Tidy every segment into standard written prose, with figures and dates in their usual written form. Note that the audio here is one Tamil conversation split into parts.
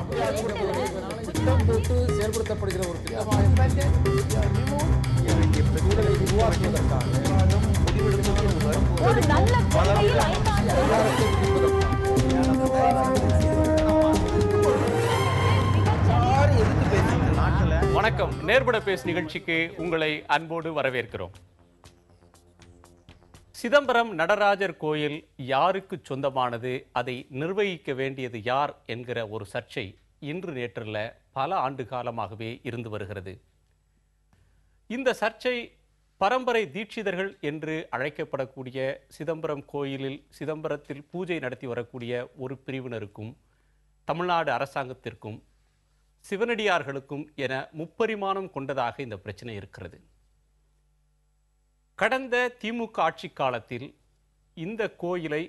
திட்டம் போட்டு செயல்படுத்தப்படுகிற ஒரு திட்டமாக சூழலை உருவாக்குவதற்காக அதிகாரத்தை வணக்கம். நேர்பட பேசு நிகழ்ச்சிக்கு உங்களை அன்போடு வரவேற்கிறோம். சிதம்பரம் நடராஜர் கோயில் யாருக்கு சொந்தமானது, அதை நிர்வகிக்க வேண்டியது யார் என்கிற ஒரு சர்ச்சை இன்று நேற்றில் பல ஆண்டு காலமாகவே இருந்து வருகிறது. இந்த சர்ச்சை பரம்பரை தீட்சிதர்கள் என்று அழைக்கப்படக்கூடிய சிதம்பரம் கோயிலில் சிதம்பரத்தில் பூஜை நடத்தி வரக்கூடிய ஒரு பிரிவினருக்கும் தமிழ்நாடு அரசாங்கத்திற்கும் சிவனடியார்களுக்கும் என முப்பரிமாணம் கொண்டதாக இந்த பிரச்சனை இருக்கிறது. கடந்த திமுக ஆட்சி காலத்தில் இந்த கோயிலை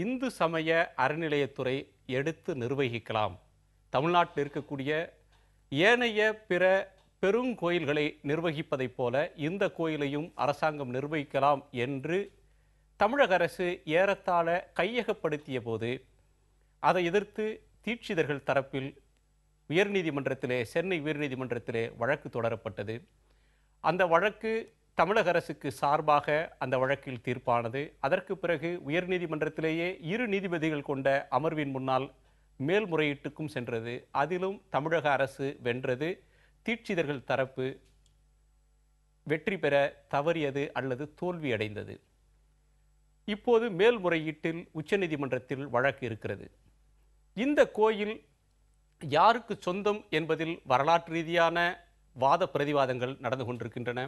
இந்து சமய அறநிலையத்துறை எடுத்து நிர்வகிக்கலாம், தமிழ்நாட்டில் இருக்கக்கூடிய ஏனைய பிற பெருங்கோயில்களை நிர்வகிப்பதைப் போல இந்த கோயிலையும் அரசாங்கம் நிர்வகிக்கலாம் என்று தமிழக அரசு ஏறத்தாழ கையகப்படுத்திய போது அதை எதிர்த்து தீட்சிதர்கள் தரப்பில் உயர்நீதிமன்றத்திலே, சென்னை உயர்நீதிமன்றத்திலே வழக்கு தொடரப்பட்டது. அந்த வழக்கு தமிழக அரசுக்கு சார்பாக அந்த வழக்கில் தீர்ப்பானது. அதற்கு பிறகு உயர்நீதிமன்றத்திலேயே 2 நீதிபதிகள் கொண்ட அமர்வின் முன்னால் மேல்முறையீட்டுக்கும் சென்றது. அதிலும் தமிழக அரசு வென்றது. தீட்சிதர்கள் தரப்பு வெற்றி பெற தவறியது அல்லது தோல்வி அடைந்தது. இப்போது மேல்முறையீட்டில் உச்சநீதிமன்றத்தில் வழக்கு இருக்கிறது. இந்த கோயில் யாருக்கு சொந்தம் என்பதில் வரலாற்று ரீதியான வாத பிரதிவாதங்கள் நடந்து கொண்டிருக்கின்றன.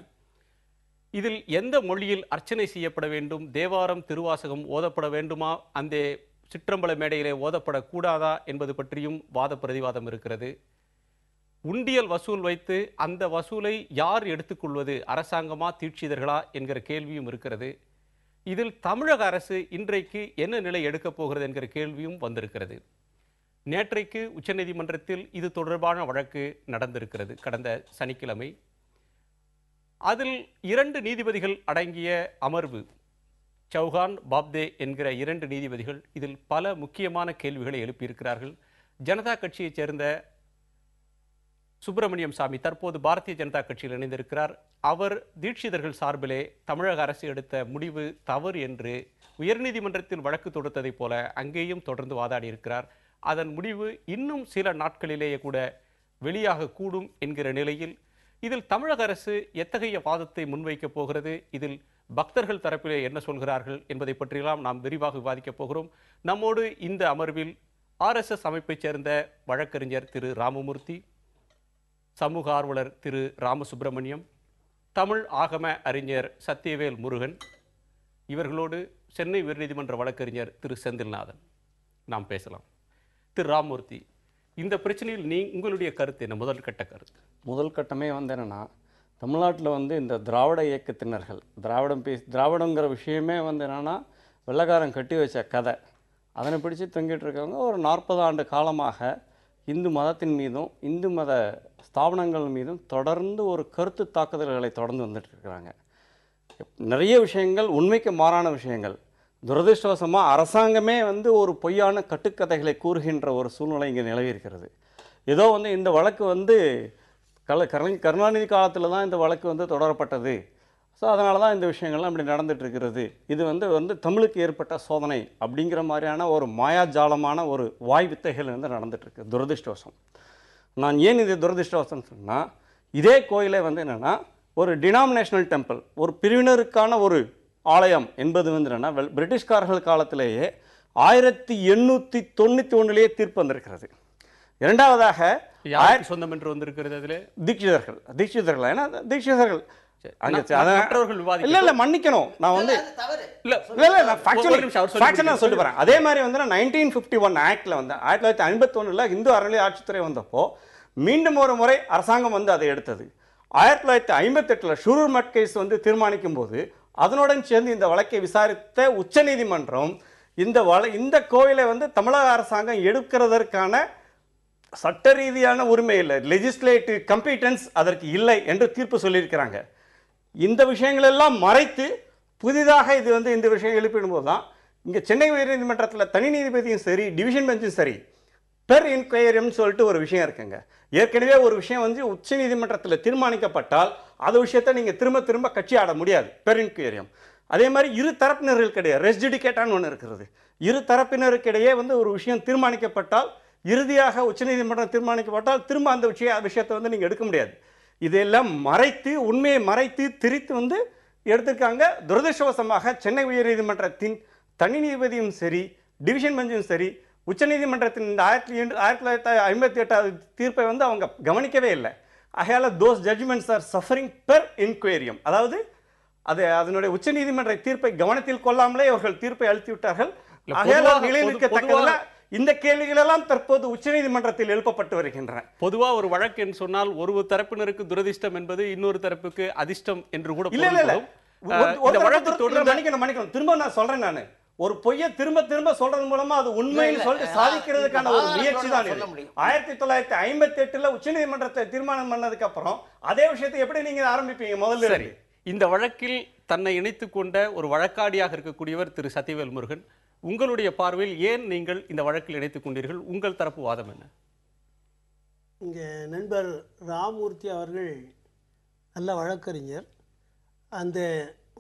இதில் எந்த மொழியில் அர்ச்சனை செய்யப்பட வேண்டும், தேவாரம் திருவாசகம் ஓதப்பட வேண்டுமா, அந்த சிற்றம்பல மேடையிலே ஓதப்படக்கூடாதா என்பது பற்றியும் வாத பிரதிவாதம் இருக்கிறது. உண்டியல் வசூல் வைத்து அந்த வசூலை யார் எடுத்துக்கொள்வது, அரசாங்கமா தீட்சிதர்களா என்கிற கேள்வியும் இருக்கிறது. இதில் தமிழக அரசு இன்றைக்கு என்ன நிலை எடுக்கப் போகிறது என்கிற கேள்வியும் வந்திருக்கிறது. நேற்றைக்கு உச்சநீதிமன்றத்தில் இது தொடர்பான வழக்கு நடந்திருக்கிறது கடந்த சனிக்கிழமை. அதில் 2 நீதிபதிகள் அடங்கிய அமர்வு, சௌஹான் பாப்தே என்கிற 2 நீதிபதிகள் இதில் பல முக்கியமான கேள்விகளை எழுப்பியிருக்கிறார்கள். ஜனதா கட்சியைச் சேர்ந்த சுப்பிரமணியம் சாமி தற்போது பாரதிய ஜனதா கட்சியில் இணைந்திருக்கிறார். அவர் தீட்சிதர்கள் சார்பிலே தமிழக அரசு எடுத்த முடிவு தவறு என்று உயர்நீதிமன்றத்தில் வழக்கு தொடுத்ததைப் போல அங்கேயும் தொடர்ந்து வாதாடி இருக்கிறார். அதன் முடிவு இன்னும் சில நாட்களிலேயே கூட வெளியாக கூடும் என்கிற நிலையில் இதில் தமிழக அரசு எத்தகைய வாதத்தை முன்வைக்கப் போகிறது, இதில் பக்தர்கள் தரப்பிலே என்ன சொல்கிறார்கள் என்பதை பற்றியெல்லாம் நாம் விரிவாக விவாதிக்கப் போகிறோம். நம்மோடு இந்த அமர்வில் RSS அமைப்பைச் சேர்ந்த வழக்கறிஞர் திரு ராமமூர்த்தி, சமூக ஆர்வலர் திரு ராமசுப்பிரமணியம், தமிழ் ஆகம அறிஞர் சத்தியவேல் முருகன், இவர்களோடு சென்னை உயர்நீதிமன்ற வழக்கறிஞர் திரு செந்தில்நாதன். நாம் பேசலாம். திரு ராமமூர்த்தி, இந்த பிரச்சனையில் உங்களுடைய கருத்து என்ன? முதல் கட்ட கருத்து. முதல் கட்டமே என்னென்னா, தமிழ்நாட்டில் இந்த இந்த இயக்கத்தினர்கள் திராவிடங்கிற விஷயமே என்னென்னா வெள்ளைக்காரன் கட்டி வச்ச கதை. அதனை பிடிச்சி தொங்கிட்டு இருக்கவங்க ஒரு 40 ஆண்டு காலமாக இந்து மதத்தின் மீதும் இந்து மத ஸ்தாபனங்கள் மீதும் தொடர்ந்து ஒரு கருத்து தாக்குதல்களை தொடர்ந்து வந்துட்டு இருக்கிறாங்க. நிறைய விஷயங்கள் உண்மைக்கு மாறான விஷயங்கள். துரதிருஷ்டவசமாக அரசாங்கமே ஒரு பொய்யான கட்டுக்கதைகளை கூறுகின்ற ஒரு சூழ்நிலை இங்கே நிலவி இருக்கிறது. ஏதோ இந்த வழக்கு கருணாநிதி காலத்தில் தான் இந்த வழக்கு தொடரப்பட்டது. ஸோ அதனால தான் இந்த விஷயங்கள்லாம் இப்படி நடந்துகிட்ருக்கிறது. இது தமிழுக்கு ஏற்பட்ட சோதனை அப்படிங்கிற மாதிரியான ஒரு மாயாஜாலமான ஒரு வாய் வித்தைகள் நடந்துகிட்ருக்கு. துரதிருஷ்டவசம். நான் ஏன் இது துரதிருஷ்டவசம் சொன்னால், இதே கோயிலே என்னென்னா ஒரு டினாமினேஷனல் டெம்பிள், ஒரு பிரிவினருக்கான ஒரு ஆலயம் என்பது என்னன்னா பிரிட்டிஷ்காரர்கள் காலத்திலேயே 1891 தீர்ப்பு வந்திருக்கிறது. இரண்டாவதாக சொந்தம் என்று வந்திருக்கிறது. அதில் தீட்சிதர்கள் ஏன்னா தீட்சிதர்கள் மன்னிக்கணும். நான் சொல்லிட்டு போறேன். அதே மாதிரி 1951 ஆக்ட்ல 1951 இந்து அறநிலை ஆட்சித்துறை வந்தப்போ மீண்டும் ஒரு முறை அரசாங்கம் அதை எடுத்தது. 1958 ஷுரூர் மட் கேஸ் தீர்மானிக்கும் போது அதனுடன் சேர்ந்து இந்த வழக்கை விசாரித்த உச்சநீதிமன்றம் இந்த கோயிலை தமிழக அரசாங்கம் எடுக்கிறதற்கான சட்ட ரீதியான உரிமை இல்லை, லெஜிஸ்லேட்டிவ் கம்பீட்டன்ஸ் அதற்கு இல்லை என்று தீர்ப்பு சொல்லியிருக்கிறாங்க. இந்த விஷயங்கள் எல்லாம் மறைத்து புதிதாக இந்த விஷயம் எழுப்பிடும் போது தான் இங்கே சென்னை உயர்நீதிமன்றத்தில் தனி நீதிபதியும் சரி, டிவிஷன் பெஞ்சும் சரி, பெர் இன்கொயரின்னு சொல்லிட்டு ஒரு விஷயம் இருக்குங்க. ஏற்கனவே ஒரு விஷயம் வந்து உச்சநீதிமன்றத்தில் தீர்மானிக்கப்பட்டால் அது விஷயத்தை நீங்கள் திரும்ப திரும்ப கட்சி ஆட முடியாது, பெர் இன்கொயரியம். அதே மாதிரி இரு தரப்பினர்களுக்கிடையே ரெஸ் ஜுடிகேட்டான்னு ஒன்று இருக்கிறது. இரு தரப்பினருக்கிடையே வந்து ஒரு விஷயம் தீர்மானிக்கப்பட்டால், இறுதியாக உச்சநீதிமன்றம் தீர்மானிக்கப்பட்டால் திரும்ப அந்த விஷயத்தை வந்து நீங்கள் எடுக்க முடியாது. இதெல்லாம் மறைத்து, உண்மையை மறைத்து திரித்து வந்து எடுத்திருக்காங்க. துரதிருஷ்டவசமாக சென்னை உயர்நீதிமன்றத்தின் தனி நீதிபதியும் சரி, டிவிஷன் பெஞ்சும் சரி, உச்சநீதிமன்றத்தின் இந்த 1958 தீர்ப்பை வந்து அவங்க கவனிக்கவே இல்லை. ஆகையால் those judgments are suffering per incuriam. அதாவது அதனுடைய உச்சநீதிமன்ற தீர்ப்பை கவனத்தில் கொள்ளாமலே அவர்கள் தீர்ப்பை அளித்து விட்டார்கள். ஆகையால் நிலைநிற்கத்தக்கதில் இந்த கேள்விகள் எல்லாம் தற்போது உச்சநீதிமன்றத்தில் எழுப்பப்பட்டு வருகின்றன. பொதுவா ஒரு வழக்கு என்று சொன்னால் ஒரு தரப்பினருக்கு துரதிஷ்டம் என்பது இன்னொரு தரப்புக்கு அதிர்ஷ்டம் என்று கூட இல்ல மன்னிக்கணும். திரும்ப நான் சொல்றேன், நான் ஒரு பொய்யை திரும்ப திரும்ப சொல்றது மூலமா அது உண்மைன்னு சொல்லிட்டு சாதிக்கிறதுக்கான ஒரு முயற்சி தான். 1958 உச்சநீதிமன்றத்தை தீர்மானம் பண்ணதுக்கு அப்புறம் அதே விஷயத்தை எப்படி நீங்க ஆரம்பிப்பீங்க முதல்ல? சரி, இந்த வழக்கில் தன்னை இணைத்துக் கொண்ட ஒரு வழக்காடியாக இருக்கக்கூடியவர் திரு சத்தியவேல் முருகன், உங்களுடைய பார்வையில் ஏன் நீங்கள் இந்த வழக்கில் இணைத்துக் கொண்டீர்கள்? உங்கள் தரப்பு வாதம் என்ன? இங்கே நண்பர் ராமூர்த்தி அவர்கள் நல்ல வழக்கறிஞர். அந்த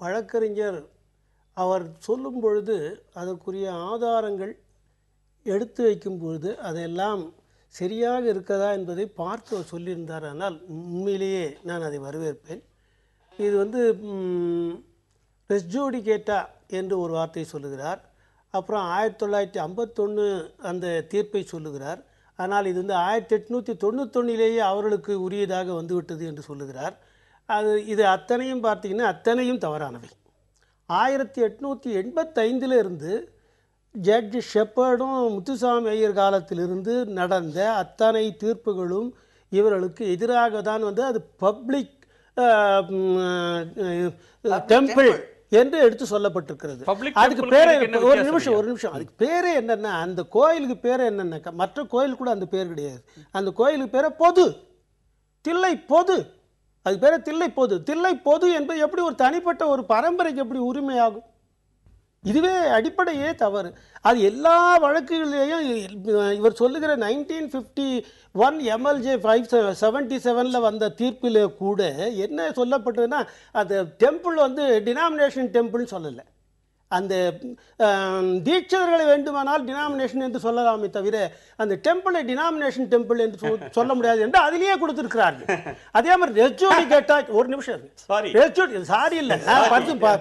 வழக்கறிஞர் அவர் சொல்லும் பொழுது அதற்குரிய ஆதாரங்கள் எடுத்து வைக்கும் பொழுது அதையெல்லாம் சரியாக இருக்கதா என்பதை பார்த்து சொல்லியிருந்தார். ஆனால் உண்மையிலேயே நான் அதை வரவேற்பேன். இது வந்து ரெஸ் ஜுடிகேட்டா என்று ஒரு வார்த்தை சொல்லுகிறார். அப்புறம் 1951 அந்த தீர்ப்பை சொல்லுகிறார். ஆனால் இது வந்து 1891 அவர்களுக்கு உரியதாக வந்துவிட்டது என்று சொல்லுகிறார். இது அத்தனையும் பார்த்தீங்கன்னா அத்தனையும் தவறானவை. 1885 இருந்து ஜட்ஜ் ஷெப்பர்டும் முத்துசாமி ஐயர் காலத்திலிருந்து நடந்த அத்தனை தீர்ப்புகளும் இவர்களுக்கு எதிராக தான் வந்து அது பப்ளிக் டெம்பிள் என்று எடுத்து சொல்லப்பட்டிருக்கிறது. அதுக்கு பேர் ஒரு நிமிஷம் அதுக்கு பேரே என்னன்னா, அந்த கோயிலுக்கு பேர் என்னன்னா, மற்ற கோயில் கூட அந்த பேர் கிடையாது. அந்த கோயிலுக்கு பேரை பொது, தில்லை பொது, அது பேர தில்லை பொது. தில்லை பொது என்பது எப்படி ஒரு தனிப்பட்ட ஒரு பரம்பரைக்கு எப்படி உரிமையாகும்? இதுவே அடிப்படையே தவறு. அது எல்லா வழக்குகளிலேயும் இவர் சொல்லுகிற 1951 MLJ 577 வந்த தீர்ப்பில் கூட என்ன சொல்லப்பட்டதுன்னா, அந்த டெம்பிள் வந்து டினாமினேஷன் டெம்பிள்னு சொல்லலை. அந்த தீட்சிதர்களை வேண்டுமானால் டினாமினேஷன் என்று சொல்லலாமே தவிர அந்த டெம்பிளை டினாமினேஷன் டெம்பிள் என்று சொல்ல முடியாது என்று அதிலேயே கொடுத்திருக்கிறார்கள். அதே மாதிரி ரெஸ் ஜுடிகேட்டா, ஒரு நிமிஷம் சாரி இல்லை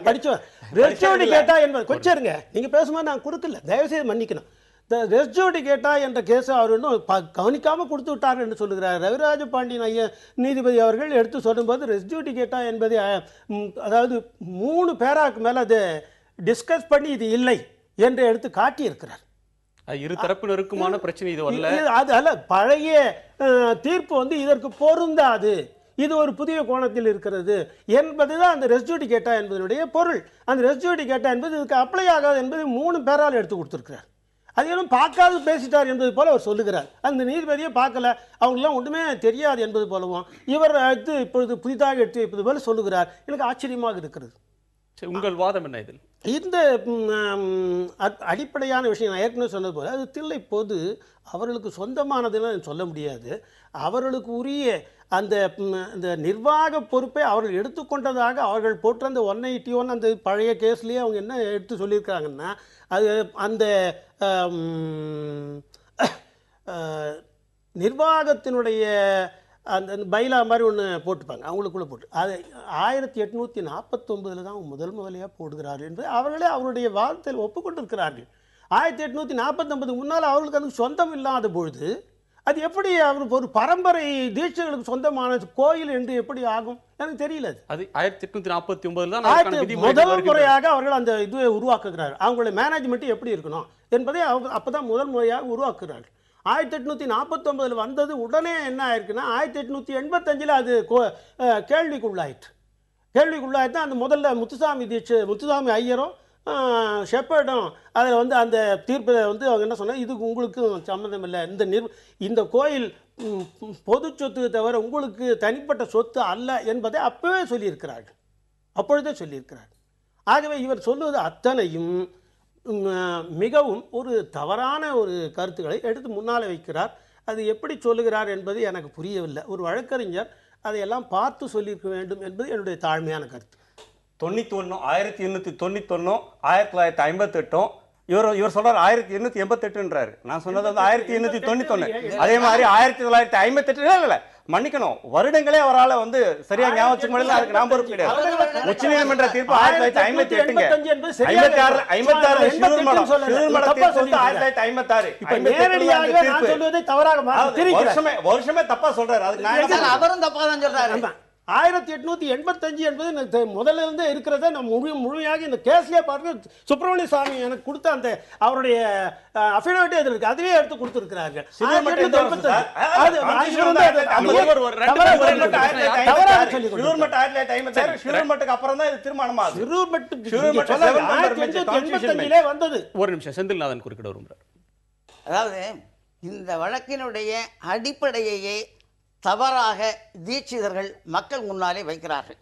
படிச்சோம். ரெஸ் ஜுடிகேட்டா என்பது கொஞ்சம் நீங்க பேசும்போது நான் கொடுக்கல, தயவுசெய்து மன்னிக்கணும். இந்த ரெஸ் ஜுடிகேட்டா என்ற கேஸை அவர் இன்னும் கவனிக்காமல் கொடுத்து விட்டார் என்று சொல்லுகிறார். ரவிராஜ பாண்டியன் ஐயா நீதிபதி அவர்கள் எடுத்து சொல்லும்போது ரெஸ் ஜுடிகேட்டா என்பது அதாவது 3 பேராக்கு மேலே அது டிஸ்கஸ் பண்ணி இது இல்லை என்று எடுத்து காட்டியிருக்கிறார். இரு தரப்பினருக்குமான பிரச்சனை இது அல்ல. அது அல்ல, பழைய தீர்ப்பு வந்து இதற்கு பொருந்தாது, இது ஒரு புதிய கோணத்தில் இருக்கிறது என்பதுதான் அந்த ரெஸ் ஜுடிகேட்டா என்பதனுடைய பொருள். அந்த ரெஸ் ஜுடிகேட்டா என்பது இதுக்கு அப்ளை ஆகாது என்பது 3 பேரால் எடுத்து கொடுத்திருக்கிறார். அது ஏனும் பார்க்காது பேசிட்டார் என்பது போல அவர் சொல்லுகிறார். அந்த நீதிபதியை பார்க்கல, அவங்களாம் ஒன்றுமே தெரியாது என்பது போலவும் இவர் எடுத்து இப்பொழுது புதிதாக எடுத்து வைப்பது போல சொல்லுகிறார். எனக்கு ஆச்சரியமாக இருக்கிறது. உங்கள் வாதம் என்ன இதில்? இந்த அடிப்படையான விஷயம் நான் ஏற்கனவே சொன்னது போல, அது தில்லை பொது அவர்களுக்கு சொந்தமானதுன்னு சொல்ல முடியாது. அவர்களுக்கு உரிய அந்த நிர்வாக பொறுப்பை அவர்கள் எடுத்துக்கொண்டதாக அவர்கள் போட்ட அந்த 181 அந்த பழைய கேஸ்லேயே அவங்க என்ன எடுத்து சொல்லியிருக்காங்கன்னா, அது அந்த நிர்வாகத்தினுடைய அந்த பைலா மாதிரி ஒன்று போட்டுப்பாங்க, அவங்களுக்குள்ளே போட்டு அது 1849 தான் முதலையாக போடுகிறார்கள் என்று அவர்களே அவருடைய வாதத்தில் ஒப்புக்கொண்டிருக்கிறார்கள். 1849 முன்னால் அவர்களுக்கு அது சொந்தம் இல்லாத பொழுது அது எப்படி அவருக்கு ஒரு பரம்பரை தீட்சைகளுக்கு சொந்தமான கோயில் என்று எப்படி ஆகும்? எனக்கு தெரியல. அது 1849 முதல் முறையாக அவர்கள் அந்த இதுவை உருவாக்குகிறார்கள். அவங்களுடைய மேனேஜ்மெண்ட் எப்படி இருக்கணும் என்பதை அவங்க அப்போதான் முதல் முறையாக உருவாக்குகிறார்கள். 1849 வந்தது உடனே என்ன ஆயிருக்குன்னா 1885 அது கேள்விக்குள்ளாயிட்டு அந்த முதல்ல முத்துசாமி ஐயரும் ஷெப்பர்டும் அதில் வந்து அந்த தீர்ப்பில் வந்து அவங்க என்ன சொன்னாங்க, இதுக்கு உங்களுக்கும் சம்மந்தம் இல்லை, இந்த கோயில் பொது சொத்து தவிர உங்களுக்கு தனிப்பட்ட சொத்து அல்ல என்பதை அப்பொழுதே சொல்லியிருக்கிறார்கள். ஆகவே இவர் சொல்லுவது அத்தனையும் மிகவும் ஒரு தவறான ஒரு கருத்துக்களை எடுத்து முன்னால் வைக்கிறார். அது எப்படி சொல்லுகிறார் என்பது எனக்கு புரியவில்லை. ஒரு வழக்கறிஞர் அதையெல்லாம் பார்த்து சொல்லியிருக்க வேண்டும் என்பது என்னுடைய தாழ்மையான கருத்து. 91 1891 1958 இவர் சொல்றாரு 1888ன்றாரு. நான் சொன்னது வந்து 1891. அதே மாதிரி 1958 இல்ல மன்னிக்கணும், வருடங்களே அவரால் வந்து சரியா ஞாபகம் வச்சுக்க முடியல. அதுக்கு நான் பொறுப்பு கிடையாது. உச்சநீதிமன்ற தீர்ப்பு 1958ங்க. 56 ஷிரூர் மடம் தீர்ப்பு வந்து 1956. இப்ப நேரடியாக நான் சொல்வதை தவறாக வருஷமே தப்பா சொல்றாரு. அதுக்கு நான் அவரும் தப்பா தான் சொல்றாரு. 1885 என்பது முதல்ல இருந்தே இருக்கிறத நம்ம முழுமையாக இந்த கேஸ்லயே பாருங்க. சுப்பிரமணிய சாமி எனக்கு கொடுத்த அந்த அவருடைய அஃபிடவிட் எதில் இருக்கு, அதுவே எடுத்து கொடுத்திருக்கிறாங்க. வந்தது. ஒரு நிமிஷம் செந்தில்நாதன் குறுக்கிட விரும்புறார். அதாவது இந்த வழக்கினுடைய அடிப்படையே தவறாக தீட்சிதர்கள் மக்கள் முன்னாலே வைக்கிறார்கள்.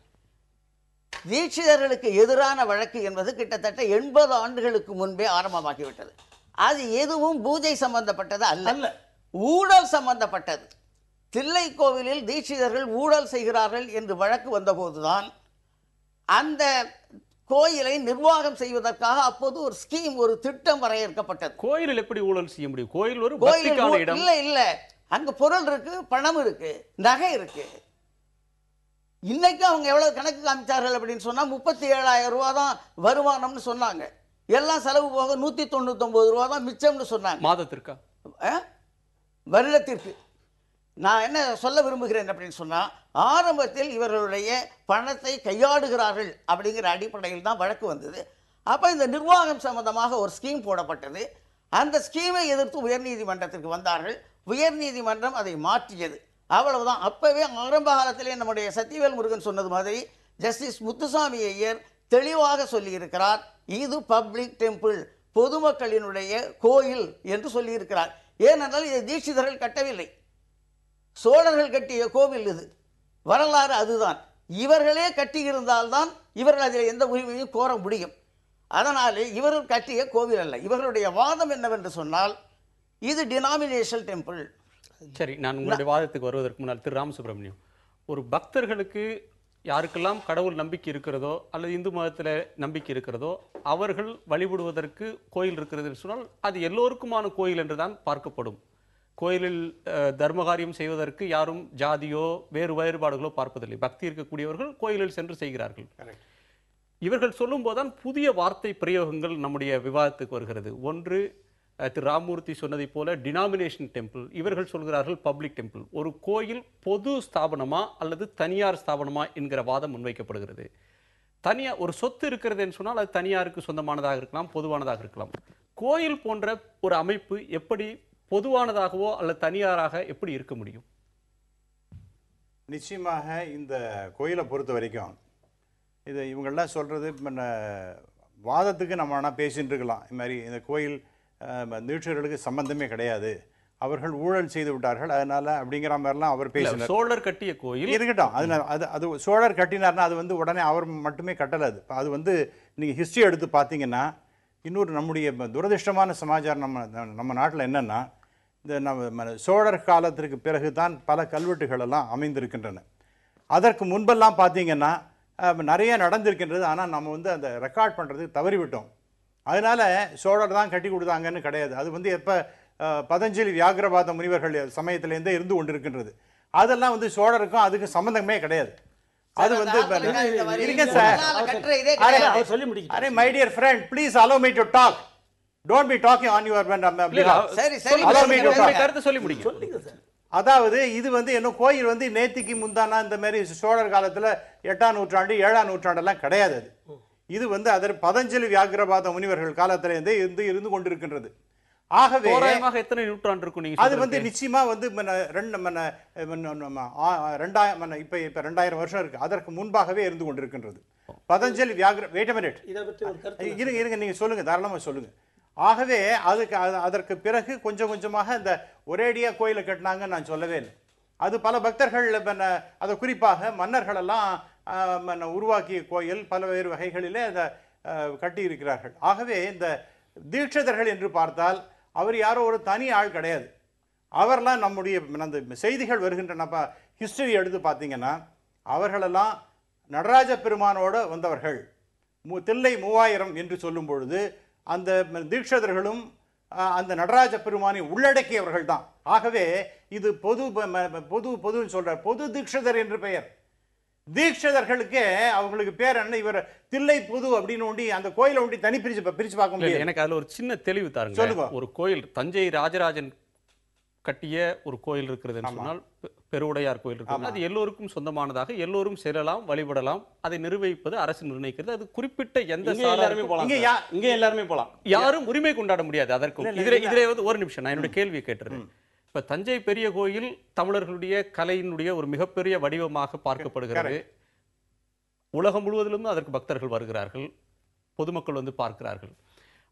தீட்சிதர்களுக்கு எதிரான வழக்கு என்பது கிட்டத்தட்ட 80 ஆண்டுகளுக்கு முன்பே ஆரம்பமாகிவிட்டது. அது எதுவும் பூஜை சம்பந்தப்பட்டது அல்ல, ஊழல் சம்பந்தப்பட்டது. தில்லை கோவிலில் தீட்சிதர்கள் ஊழல் செய்கிறார்கள் என்று வழக்கு வந்தபோதுதான் அந்த கோயிலை நிர்வாகம் செய்வதற்காக அப்போது ஒரு ஸ்கீம், ஒரு திட்டம் வரையறுக்கப்பட்டது. கோயிலில் எப்படி ஊழல் செய்ய முடியும்? கோயில் ஒரு பக்திக்கான இடம். இல்ல அங்க பொருள் இருக்கு, பணம் இருக்கு, நகை இருக்கு. இன்னைக்கு அவங்க எவ்வளவு கணக்கு காமிச்சார்கள் அப்படின்னு சொன்னா 37,000 ரூபா தான் வருமானம்னு சொன்னாங்க. எல்லாம் செலவு போக 199 ரூபா தான் மிச்சம்னு சொன்னாங்க. மாதத்திற்கா வருடத்திற்கு. நான் என்ன சொல்ல விரும்புகிறேன் அப்படின்னு சொன்னா, ஆரம்பத்தில் இவர்களுடைய பணத்தை கையாடுகிறார்கள் அப்படிங்கிற அடிப்படையில் தான் வழக்கு வந்தது. அப்ப இந்த நிர்வாகம் சம்பந்தமாக ஒரு ஸ்கீம் போடப்பட்டது. அந்த ஸ்கீமை எதிர்த்து உயர்நீதிமன்றத்திற்கு வந்தார்கள். உயர்நீதிமன்றம் அதை மாற்றியது. அவ்வளவுதான். அப்பவே ஆரம்ப காலத்திலே நம்முடைய சத்தியவேல் முருகன் சொன்னது மாதிரி ஜஸ்டிஸ் முத்துசாமி ஐயர் தெளிவாக சொல்லியிருக்கிறார், இது பப்ளிக் டெம்பிள், பொதுமக்களினுடைய கோயில் என்று சொல்லியிருக்கிறார். ஏனென்றால் இதை தீட்சிதர்கள் கட்டவில்லை, சோழர்கள் கட்டிய கோவில் இது. வரலாறு அதுதான். இவர்களே கட்டியிருந்தால்தான் இவர்கள் அதில் எந்த உரிமையும் கோர முடியும். அதனாலே இவர்கள் கட்டிய கோவில் அல்ல. இவர்களுடைய வாதம் என்னவென்று சொன்னால், இது டினாமினேஷனல் டெம்பிள். சரி, நான் உங்களுடைய வாதத்துக்கு வருவதற்கு முன்னால் திரு ராமசுப்ரமணியம், ஒரு பக்தர்களுக்கு யாருக்கெல்லாம் கடவுள் நம்பிக்கை இருக்கிறதோ அல்லது இந்து மதத்தில் நம்பிக்கை இருக்கிறதோ அவர்கள் வழிபடுவதற்கு கோயில் இருக்கிறது சொன்னால் அது எல்லோருக்குமான கோயில் என்று தான் பார்க்கப்படும். கோயிலில் தர்மகாரியம் செய்வதற்கு யாரும் ஜாதியோ வேறு வேறுபாடுகளோ பார்ப்பதில்லை. பக்தி இருக்கக்கூடியவர்கள் கோயிலில் சென்று செய்கிறார்கள். இவர்கள் சொல்லும் போதுதான் புதிய வார்த்தை பிரயோகங்கள் நம்முடைய விவாதத்துக்கு வருகிறது. ஒன்று, திரு ராமமூர்த்தி சொன்னதை போல டினாமினேஷன் டெம்பிள், இவர்கள் சொல்கிறார்கள் பப்ளிக் டெம்பிள். ஒரு கோயில் பொது ஸ்தாபனமா அல்லது தனியார் ஸ்தாபனமா என்கிற வாதம் முன்வைக்கப்படுகிறது. தனியார் ஒரு சொத்து இருக்கிறதுன்னு சொன்னால் அது தனியாருக்கு சொந்தமானதாக இருக்கலாம், பொதுவானதாக இருக்கலாம். கோயில் போன்ற ஒரு அமைப்பு எப்படி பொதுவானதாகவோ அல்லது தனியாராக எப்படி இருக்க முடியும்? நிச்சயமாக இந்த கோயிலை பொறுத்த வரைக்கும் இது இவங்கெல்லாம் சொல்கிறது வாதத்துக்கு நம்ம ஆனால் பேசிகிட்டு இருக்கலாம். இது மாதிரி இந்த கோயில் தீட்சிதர்களுக்கு சம்பந்தமே கிடையாது, அவர்கள் ஊழல் செய்து விட்டார்கள் அதனால அப்படிங்கிற மாதிரிலாம் அவர் பேசினார். சோழர் கட்டிய கோயில் இருக்கட்டும், அது சோழர் கட்டினார்னா அது உடனே அவர் மட்டுமே கட்டலை. அது நீங்கள் ஹிஸ்ட்ரி எடுத்து பார்த்தீங்கன்னா இன்னொரு நம்முடைய துரதிருஷ்டமான சமாச்சாரம் நம்ம நாட்டில் என்னென்னா, இந்த நம்ம சோழர் காலத்திற்கு பிறகு தான் பல கல்வெட்டுகள் எல்லாம் அமைந்திருக்கின்றன. அதற்கு முன்பெல்லாம் பார்த்தீங்கன்னா நிறைய நடந்திருக்கின்றது. ஆனால் நம்ம அந்த ரெக்கார்ட் பண்ணுறதுக்கு தவறிவிட்டோம். அதனால் சோழர் தான் கட்டி கொடுத்தாங்கன்னு கிடையாது. அது எப்போ பதஞ்சலி வியாகரபாத முனிவர்கள் சமயத்திலேருந்தே இருந்து கொண்டிருக்கின்றது. அதெல்லாம் சோழருக்கும் அதுக்கு சம்பந்தமே கிடையாது. அது இருங்க சார். அரே my dear friend, please allow me to talk. Don't be talking on your கருத்து சொல்லி முடிங்க. அதாவது இது என்ன கோயில் நேத்திக்கு முந்தானா இந்த மாதிரி சோழர் காலத்தில் 8ஆம் நூற்றாண்டு 7ஆம் நூற்றாண்டெல்லாம் கிடையாது. இது அதற்கு பதஞ்சலி வியாகரபாத முனிவர்கள் காலத்திலேருந்தே இருந்து கொண்டிருக்கின்றது. ஆகவே எத்தனை நூற்றாண்டு இருக்கும் நீங்க? அது நிச்சயமா 2000 வருஷம் இருக்கு. அதற்கு முன்பாகவே இருந்து கொண்டிருக்கின்றது. பதஞ்சலி வெயிட் அ மினிட், இருங்க நீங்க சொல்லுங்க, தாராளமா சொல்லுங்க. ஆகவே அதற்கு பிறகு கொஞ்சம் கொஞ்சமாக இந்த ஒரேடியா கோயிலை கட்டினாங்கன்னு நான் சொல்லவே இல்லை. அது பல பக்தர்கள் அதை குறிப்பாக மன்னர்கள் எல்லாம் உருவாக்கிய கோயில் பல வேறு வகைகளிலே அதை கட்டி இருக்கிறார்கள். ஆகவே இந்த தீட்சிதர்கள் என்று பார்த்தால் அவர் யாரோ ஒரு தனி ஆள் கிடையாது. அவர்லாம் நம்முடைய அந்த செய்திகள் வருகின்ற ஹிஸ்டரி எடுத்து பார்த்தீங்கன்னா அவர்களெல்லாம் நடராஜ பெருமானோடு வந்தவர்கள். தில்லை 3000 என்று சொல்லும் பொழுது அந்த தீட்சிதர்களும் அந்த நடராஜ பெருமானை உள்ளடக்கியவர்கள் தான். ஆகவே இது பொதுன்னு சொல்றார், பொது தீட்சிதர் என்று பெயர். தீட்சிதர்களுக்கே அவங்களுக்கு பேர் என்ன, இவர் தில்லை புது அப்படின்னு ஒண்டி அந்த கோயிலை ஒண்டி தனி பிரிச்சு பார்க்க முடியாது. எனக்கு அதுல ஒரு சின்ன தெளிவு தாருங்க. ஒரு கோயில் தஞ்சை ராஜராஜன் கட்டிய ஒரு கோயில் இருக்கிறதுன்னு சொன்னால் பெருவுடையார் கோயில் இருக்கிறது. அது எல்லோருக்கும் சொந்தமானதாக எல்லோரும் செல்லலாம், வழிபடலாம். அதை நிர்வகிப்பது அரசு நிர்ணயிக்கிறது. அது குறிப்பிட்ட எந்த எல்லாருமே போலாம், இங்க எல்லாருமே போலாம், யாரும் உரிமை கொண்டாட முடியாது அதற்கும். இதுல வந்து ஒரு நிமிஷம் நான் என்னுடைய கேள்வியை கேட்டுறேன். இப்ப தஞ்சை பெரிய கோயில் தமிழர்களுடைய கலையினுடைய ஒரு மிகப்பெரிய வடிவமாக பார்க்கப்படுகிறது. உலகம் முழுவதிலும் அதற்கு பக்தர்கள் வருகிறார்கள், பொதுமக்கள் வந்து பார்க்கிறார்கள்.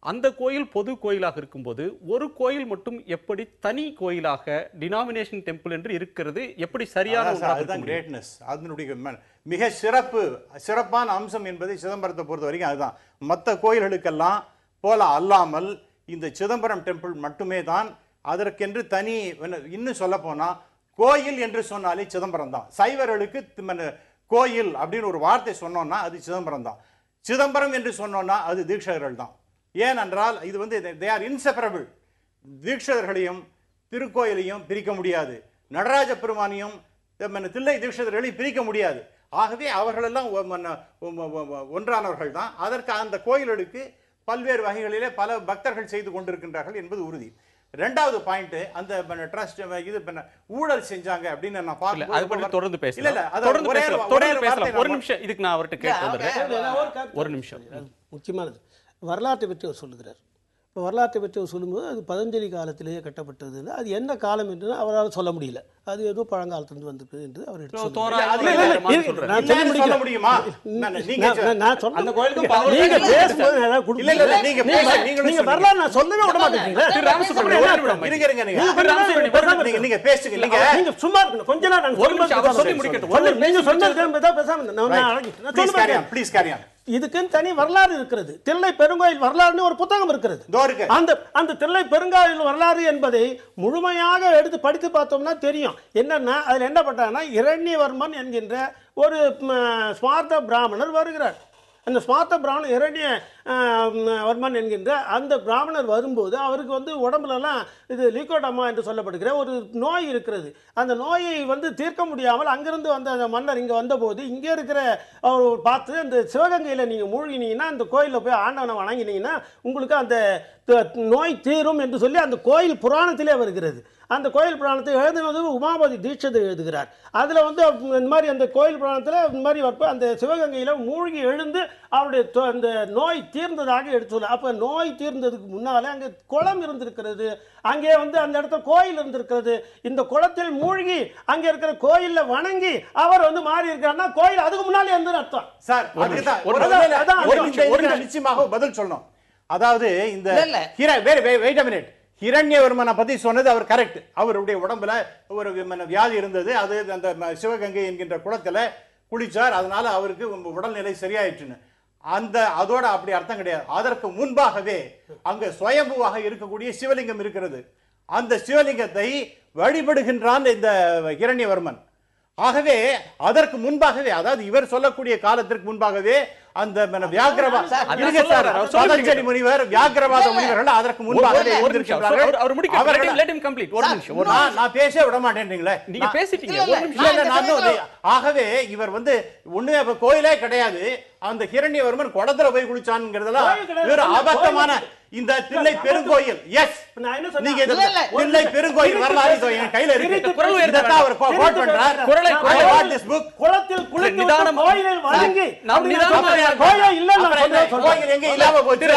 அந்த கோயில் பொது கோயிலாக இருக்கும்போது ஒரு கோயில் மட்டும் எப்படி தனி கோயிலாக டினாமினேஷன் டெம்பிள் என்று இருக்கிறது எப்படி சரியான கிரேட்னஸ்? அதனுடைய மிக சிறப்பான அம்சம் என்பதை சிதம்பரத்தை பொறுத்த வரைக்கும் அதுதான். மற்ற கோயில்களுக்கெல்லாம் போல அல்லாமல் இந்த சிதம்பரம் டெம்பிள் மட்டுமே தான் அதற்கென்று தனி. இன்னும் சொல்ல போனா கோயில் என்று சொன்னாலே சிதம்பரம் தான். சைவர்களுக்கு கோயில் அப்படின்னு ஒரு வார்த்தை சொன்னோம்னா அது சிதம்பரம் தான். சிதம்பரம் என்று சொன்னோம்னா அது தீட்சிதர்கள் தான். ஏனென்றால் இது வந்து தே ஆர் இன்செப்பரபிள். தீட்சிதர்களையும் திருக்கோயிலையும் பிரிக்க முடியாது, நடராஜ பெருமானையும் தில்லை தீட்சிதர்களையும் பிரிக்க முடியாது. ஆகவே அவர்களெல்லாம் ஒன்றானவர்கள் தான். அதற்கு அந்த கோயில்களுக்கு பல்வேறு வகைகளிலே பல பக்தர்கள் செய்து கொண்டிருக்கின்றார்கள் என்பது உறுதி. ரெண்டாவது பாயிண்ட், அந்த ட்ரஸ்ட் இது ஊழல் செஞ்சாங்க அப்படின்னு நான் பார்க்கல. தொடர்ந்து பேசலாம். ஒரு நிமிஷம் இதுக்கு நான் அவர்கிட்ட கேட்க ஒரு நிமிஷம். முக்கியமானது வரலாற்றை பற்றி அவர் சொல்லுகிறார். இப்போ வரலாற்றை பற்றி அவர் சொல்லும்போது அது பதஞ்சலி காலத்திலேயே கட்டப்பட்டது. அது என்ன காலம் என்று அவரால் சொல்ல முடியல. அது ஏதோ பழங்காலத்திலிருந்து வந்திருக்கு என்று அவர் எடுத்து இதுக்குன்னு தனி வரலாறு இருக்கிறது. தில்லை பெருங்கோயில் வரலாறுன்னு ஒரு புத்தகம் இருக்கிறது. அந்த தில்லை பெருங்கோயில் வரலாறு என்பதை முழுமையாக எடுத்து படித்து பார்த்தோம்னா தெரியும். என்னன்னா அதில் என்ன பண்றாங்கன்னா இரண்யவர்மன் என்கின்ற ஒரு ஸ்மார்த்த பிராமணர் வருகிறார். அந்த ஸ்மார்த்த பிராமணர் இரண்யவர்மன் என்கின்ற அந்த பிராமணர் வரும்போது அவருக்கு வந்து உடம்புலலாம் இது லீகோடமா என்று சொல்லப்படுகிற ஒரு நோய் இருக்கிறது. அந்த நோயை வந்து தீர்க்க முடியாமல் அங்கிருந்து வந்த அந்த மன்னர் இங்கே வந்தபோது இங்கே இருக்கிற அவர் பார்த்து அந்த சிவகங்கையில் நீங்கள் மூழ்கினீங்கன்னா அந்த கோயிலில் போய் ஆண்டவனை வணங்கினீங்கன்னா உங்களுக்கு அந்த நோய் தீரும் என்று சொல்லி அந்த கோயில் புராணத்திலே வருகிறது. அந்த கோயில் புராணத்தை எழுதுனது உமாபதி தீட்சிதர் எழுதுகிறார். அதில் வந்து இந்த மாதிரி அந்த கோயில் புராணத்தில் இந்த மாதிரி வரப்போ அந்த சிவகங்கையில் மூழ்கி எழுந்து அவருடைய அந்த நோய் தீர்ந்ததாக எடுத்து சொல்ல. அப்போ நோய் தீர்ந்ததுக்கு முன்னாலே அங்கே குளம் இருந்திருக்கிறது, அங்கே வந்து அந்த இடத்துல கோயில் இருந்திருக்கிறது. இந்த குளத்தில் மூழ்கி அங்கே இருக்கிற கோயிலில் வணங்கி அவர் வந்து மாறி இருக்காருன்னா கோயில் அதுக்கு முன்னாலே இருந்து அர்த்தம். சார் நிச்சயமாக பதில் சொல்லணும். அதாவது இந்த ஹிரண்யவர்மனை பத்தி சொன்னது அவர் கரெக்ட். அவருடைய உடம்புல ஒரு வியாதி இருந்தது. அது அந்த சிவகங்கை என்கின்ற குளத்துல குளிச்சார், அதனால அவருக்கு உடல்நிலை சரியாயிற்றுன்னு. அதோட அப்படி அர்த்தம் கிடையாது. அதற்கு முன்பாகவே அங்க சுயம்புவாக இருக்கக்கூடிய சிவலிங்கம் இருக்கிறது. அந்த சிவலிங்கத்தை வழிபடுகின்றான் இந்த ஹிரண்யவர்மன். ஆகவே அதற்கு முன்பாகவே, அதாவது இவர் சொல்லக்கூடிய காலத்திற்கு முன்பாகவே அந்த பதஞ்சலி முனிவர் வியாக்கிரவாத முனிவர்கள் அதற்கு முன்பாகவே நான் பேச விட மாட்டேன்றீங்களே. நீங்க பேசிட்டீங்க. ஆகவே இவர் வந்து ஒண்ணுமே கோயிலே கிடையாது. அந்த ஹிரண்யவர்மன் குளத்துல போய் குளிச்சான்ங்கிறதெல்லாம் வேற அபத்தமான இந்த தில்லை பெருங்கோயில். எஸ், நீங்க தில்லை பெருங்கோயில் வரலாறு என் கையில இருக்கு. அவர் கோட் பண்றார். குளத்தில் குளித்து கோயிலில் வணங்கி கோயில் இல்ல கோயில் எங்க இல்லாம போச்சு.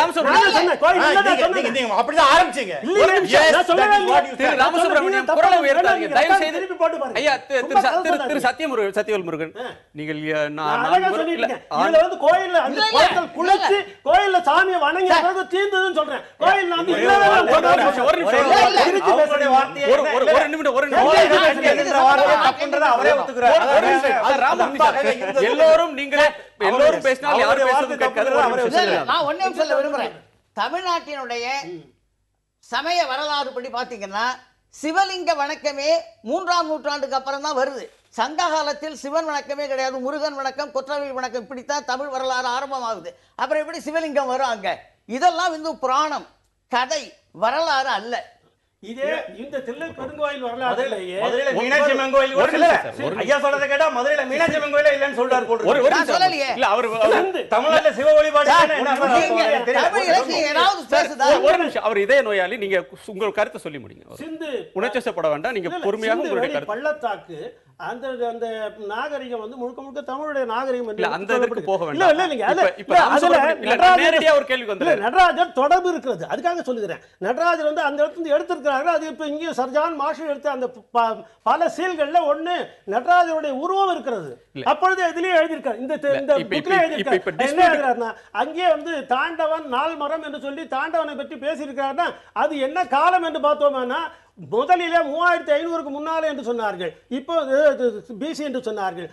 நீங்க அப்படிதான் ஆரம்பிச்சீங்க. திரு ராமசுப்ரமணியம் குரலை உயர்த்தாதீங்க தயவு செய்து. ஐயா திரு சத்தியவேல் முருகன், நீங்கள் இதுல வந்து கோயில்ல அந்த குளத்தில் குளிச்சு கோயில்ல சாமியை வணங்கி அதாவது தீர்ந்ததுன்னு சொல்றேன். கோயில் நான் எல்லோரும் நீங்களே எல்லோரும் பேசினால் யாரும் பேசுறது கேட்காது. நான் ஒண்ணே சொல்ல விரும்புறேன். தமிழ்நாட்டினுடைய சமய வரலாறு படி பார்த்தீங்கன்னா சிவலிங்க வணக்கமே 3ஆம் நூற்றாண்டுக்கு அப்புறம் தான் வருது. சங்க காலத்தில் சிவன் வணக்கமே கிடையாது. முருகன் வணக்கம், கொற்றவை வணக்கம், இப்படித்தான் தமிழ் வரலாறு ஆரம்பமாகுது. அப்புறம் எப்படி சிவலிங்கம் வரும் அங்க? இதெல்லாம் வந்து புராணம், கதை, வரலாறு அல்ல. இதே இந்த தில்லை பெருங்கோயில் வரலாறுலயே மதுரையில மீனாட்சி அம்மன் கோயில் கூட இல்ல. ஐயா சொல்றதை கேட்டா மதுரையில மீனாட்சி அம்மன் கோயிலே இல்லன்னு சொல்றாரு போட்டு. நான் சொல்லலையே. இல்ல அவர் தமிழ்நாட்டுல சிவ வழிபாடு தமிழ் இலக்கியம் ஏதாவது பேசுதா? ஒரு நிமிஷம், அவர் இதய நோயாளி, நீங்க உங்க கருத்தை சொல்லி முடிங்க. சிந்து உணர்ச்சிப்பட வேண்டாம், நீங்க பொறுமையாக உங்களுடைய கருத்து. பள்ளத்தாக்கு அந்த அந்த நாகரிகம் வந்து முழுக்க முழுக்க தமிழுடைய நாகரிகம் இல்ல அந்த இதற்கு போக இல்ல வேண்டாம். இல்ல நீங்க இப்ப நாம சொல்றது இல்ல, நேரடியா ஒரு கேள்விக்கு இல்ல, வந்துறேன். நடராஜர் தொடர்பு இருக்கிறது, அதுக்காக சொல்லுகிறேன். நடராஜர் வந்து அந்த இடத்துல இருந்து எடுத்திருக்கிறார்கள். அது இப்ப இங்கே சர்ஜான் மாஷு எடுத்த அந்த பல சீல்கள்ல ஒண்ணு நடராஜருடைய உருவம் இருக்கிறது. அப்பொழுது இதுலயே எழுதியிருக்காரு, இந்த புக்ல எழுதியிருக்காரு. என்ன எழுதுறாருன்னா, அங்கே வந்து தாண்டவன் நாள் மரம் என்று சொல்லி தாண்டவனை பற்றி பேசியிருக்காருன்னா அது என்ன காலம் என்று பார்த்தோம்னா முதலிலே 3500க்கு முன்னாலே என்று சொன்னார்கள். இப்போ பிசி என்று சொன்னார்கள்.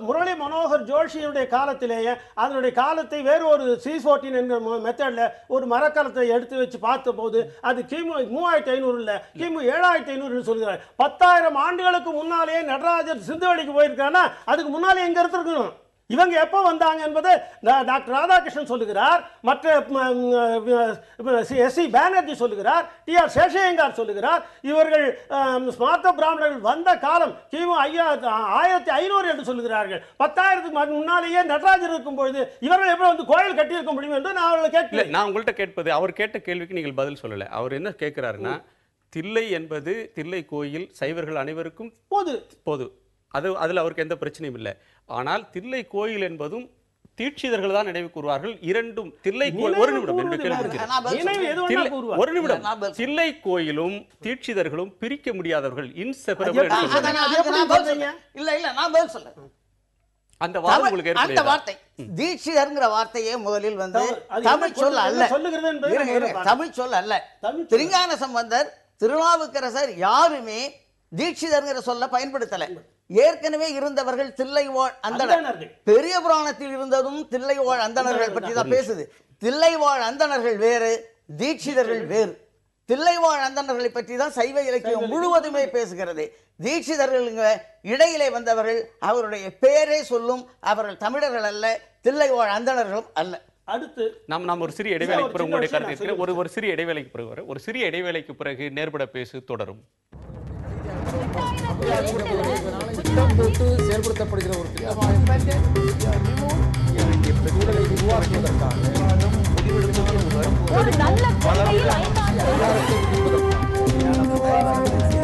முரளி மனோகர் ஜோஷியுடைய காலத்திலேயே அதனுடைய காலத்தை வேறு ஒரு C14 என்ற மெத்தடில் ஒரு மரக்காலத்தை எடுத்து வச்சு பார்த்த போது அது கிமு 3500 இல்லை, கிமு 7500 சொல்கிறார். 10,000 ஆண்டுகளுக்கு முன்னாலே நடராஜர் சிந்துவெளிக்கு போயிருக்காருன்னா அதுக்கு முன்னாலே எங்க இருந்திருக்கணும்? இவங்க எப்போ வந்தாங்க என்பது டாக்டர் ராதாகிருஷ்ணன் சொல்லுகிறார், மற்ற எஸ்.சி. பானர்ஜி சொல்லுகிறார், டி.ஆர். சேஷையங்கார் சொல்லுகிறார். இவர்கள் ஸ்மார்த்த பிராமணர்கள் வந்த காலம் கிமு 1500 என்று சொல்லுகிறார்கள். 10,000க்கு முன்னாலேயே நடராஜர் இருக்கும் பொழுது இவர்கள் எப்படி வந்து கோயில் கட்டி இருக்க முடியும் என்று நான் அவர்களை கேட்கிறேன். நான் உங்கள்கிட்ட கேட்பது, அவர் கேட்ட கேள்விக்கு நீங்கள் பதில் சொல்லல. அவர் என்ன கேட்கிறாருன்னா, தில்லை என்பது தில்லை கோயில் சைவர்கள் அனைவருக்கும் பொது, அதில் அவருக்கு எந்த பிரச்சனையும் இல்லை. ஆனால் தில்லை கோயில் என்பதும் தீட்சிதர்கள் தான் நினைவு கூறுவார்கள். இரண்டும் தில்லை கோயில். ஒரு நிமிடம், ஒரு நிமிடம். தில்லை கோயிலும் தீட்சிதர்களும் பிரிக்க முடியாதவர்கள், இன்செபரபிள். இல்ல இல்ல நான் பதில் சொல்ல. அந்த வார்த்தை உங்களுக்கு அந்த வார்த்தை தீட்சிதர்ங்கிற வார்த்தையே முதலில் வந்து தமிழ் சொல் அல்ல, தமிழ் சொல் அல்ல. திருஞான சம்பந்தர், திருநாவுக்கரசர் யாருமே தீட்சிதர்ங்கிற சொல்ல பயன்படுத்தல. ஏற்கனவே இருந்தவர்கள் தில்லைவாழ் அந்தணர்கள். பெரிய புராணத்தில் இருந்ததும் தில்லைவாழ் அந்தணர்கள் பற்றி தான் பேசுது. தில்லைவாழ் அந்தணர்கள் வேறு, தீட்சிதர்கள் வேறு. தில்லைவாழ் அந்தணர்களை பற்றி தான் சைவ இலக்கியம் முழுவதுமே பேசுகிறது. தீட்சிதர்கள் இடையிலே வந்தவர்கள், அவருடைய பேரே சொல்லும், அவர்கள் தமிழர்கள் அல்ல, தில்லைவாழ் அந்தணர்களும் அல்ல. அடுத்து நாம் ஒரு சிறிய இடைவேளைக்கு பிறகு உங்களுடைய கருத்து ஒரு சிறிய இடைவேளைக்கு பிறகு ஒரு சிறிய இடைவேளைக்கு பிறகு நேர்பட பேசு தொடரும். திட்டம் போட்டு செயல்படுத்தப்படுகிற ஒரு திட்டமாக சூழலை உருவாக்குவதற்காக அதிகாரத்தை விதிப்பதற்காக